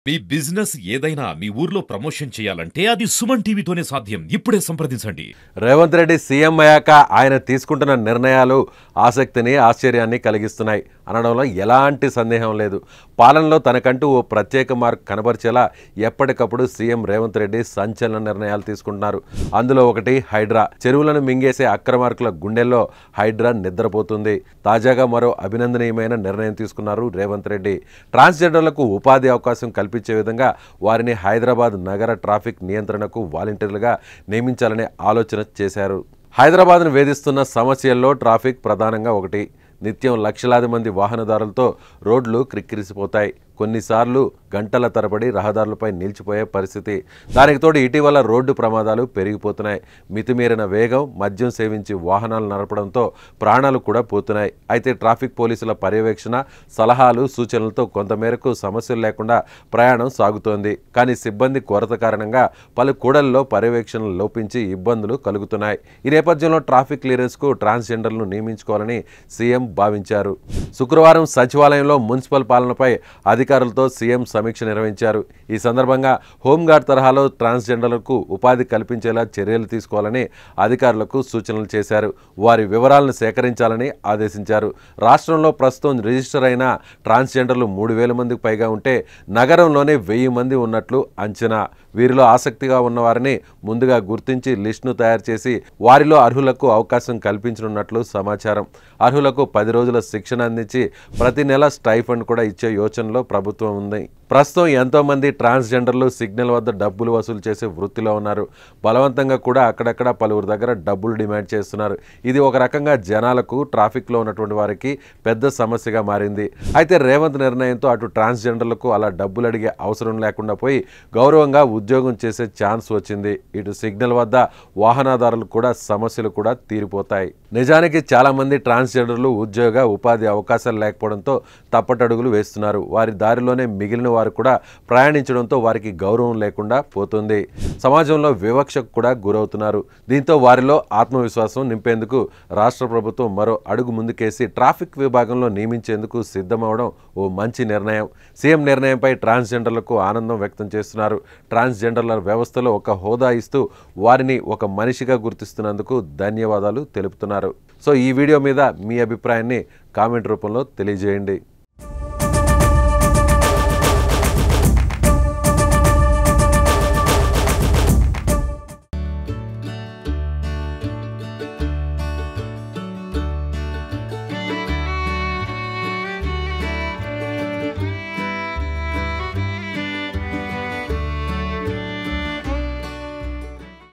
మీ business ఏదైనా మీ ఊర్లో promotion చేయాలంటే అది సుమన్ టీవీతోనే సాధ్యం. ఇప్పుడే సంప్రదించండి. రేవంత్ రెడ్డి సీఎం అయ్యాక ఆయన తీసుకుంటున్న నిర్ణయాలు ఆసక్తిని, ఆశ్చర్యాన్ని కలిగిస్తున్నాయి అనడంలో ఎలాంటి సందేహం లేదు. పాలనలో తనకంటూ ఓ ప్రత్యేక మార్క్ కనబరిచేలా ఎప్పటికప్పుడు సీఎం రేవంత్ రెడ్డి సంచలన నిర్ణయాలు తీసుకుంటున్నారు. అందులో ఒకటి హైడ్రా. చెరువులను మింగేసే అక్రమార్కుల గుండెల్లో హైడ్రా నిద్రపోతుంది. తాజాగా మరో అభినందనీయమైన నిర్ణయం తీసుకున్నారు రేవంత్ రెడ్డి. ట్రాన్స్జెండర్లకు ఉపాధి అవకాశం కల్పించే విధంగా వారిని హైదరాబాద్ నగర ట్రాఫిక్ నియంత్రణకు వాలంటీర్లుగా నియమించాలనే ఆలోచన చేశారు. హైదరాబాద్ను వేధిస్తున్న సమస్యల్లో ట్రాఫిక్ ప్రధానంగా ఒకటి. నిత్యం లక్షలాది మంది వాహనదారులతో రోడ్లు క్రిక్కిరిసిపోతాయి. కొన్నిసార్లు గంటల తరబడి రహదారులపై నిలిచిపోయే పరిస్థితి. దానికి తోడు ఇటీవల రోడ్డు ప్రమాదాలు పెరిగిపోతున్నాయి. మితిమీరిన వేగం, మద్యం సేవించి వాహనాలు నడపడంతో ప్రాణాలు కూడా పోతున్నాయి. అయితే ట్రాఫిక్ పోలీసుల పర్యవేక్షణ, సలహాలు, సూచనలతో కొంతమేరకు సమస్యలు లేకుండా ప్రయాణం సాగుతోంది. కానీ సిబ్బంది కొరత కారణంగా పలు కూడళ్లలో పర్యవేక్షణ లోపించి ఇబ్బందులు కలుగుతున్నాయి. ఈ నేపథ్యంలో ట్రాఫిక్ క్లియరెన్స్కు ట్రాన్స్జెండర్లను నియమించుకోవాలని సీఎం భావించారు. శుక్రవారం సచివాలయంలో మున్సిపల్ పాలనపై అధికారులతో సీఎం సమీక్ష నిర్వహించారు. ఈ సందర్భంగా హోంగార్డ్ తరహాలో ట్రాన్స్జెండర్లకు ఉపాధి కల్పించేలా చర్యలు తీసుకోవాలని అధికారులకు సూచనలు చేశారు. వారి వివరాలను సేకరించాలని ఆదేశించారు. రాష్ట్రంలో ప్రస్తుతం రిజిస్టర్ అయిన ట్రాన్స్జెండర్లు 3,000 మందికి పైగా ఉంటే నగరంలోనే 1,000 మంది ఉన్నట్లు అంచనా. వీరిలో ఆసక్తిగా ఉన్నవారిని ముందుగా గుర్తించి లిస్టును తయారు చేసి వారిలో అర్హులకు అవకాశం కల్పించనున్నట్లు సమాచారం. అర్హులకు 10 రోజుల శిక్షణ అందించి ప్రతి నెల స్టైఫండ్ కూడా ఇచ్చే యోచనలో ప్రభుత్వం ఉంది. ప్రస్తుతం ఎంతోమంది ట్రాన్స్జెండర్లు సిగ్నల్ వద్ద డబ్బులు వసూలు చేసే వృత్తిలో ఉన్నారు. బలవంతంగా కూడా అక్కడక్కడ పలువురు దగ్గర డబ్బులు డిమాండ్ చేస్తున్నారు. ఇది ఒక రకంగా జనాలకు, ట్రాఫిక్లో ఉన్నటువంటి వారికి పెద్ద సమస్యగా మారింది. అయితే రేవంత్ నిర్ణయంతో అటు ట్రాన్స్జెండర్లకు అలా డబ్బులు అడిగే అవసరం లేకుండా పోయి గౌరవంగా ఉద్యోగం చేసే ఛాన్స్ వచ్చింది. ఇటు సిగ్నల్ వద్ద వాహనదారులకు కూడా సమస్యలు కూడా తీరిపోతాయి. నిజానికి చాలామంది ట్రాన్స్జెండర్లు ఉద్యోగ, ఉపాధి అవకాశాలు లేకపోవడంతో తప్పటడుగులు వేస్తున్నారు. వారి దారిలోనే మిగిలిన వారు కూడా ప్రయాణించడంతో వారికి గౌరవం లేకుండా పోతుంది. సమాజంలో వివక్షకు కూడా గురవుతున్నారు. దీంతో వారిలో ఆత్మవిశ్వాసం నింపేందుకు రాష్ట్ర ప్రభుత్వం మరో అడుగు ముందుకేసి ట్రాఫిక్ విభాగంలో నియమించేందుకు సిద్ధమవడం ఓ మంచి నిర్ణయం. సీఎం నిర్ణయంపై ట్రాన్స్జెండర్లకు ఆనందం వ్యక్తం చేస్తున్నారు. ట్రాన్స్జెండర్ల వ్యవస్థలో ఒక హోదా ఇస్తూ వారిని ఒక మనిషిగా గుర్తిస్తున్నందుకు ధన్యవాదాలు తెలుపుతున్నారు. సో ఈ వీడియో మీద మీ అభిప్రాయాన్ని కామెంట్ రూపంలో తెలియజేయండి.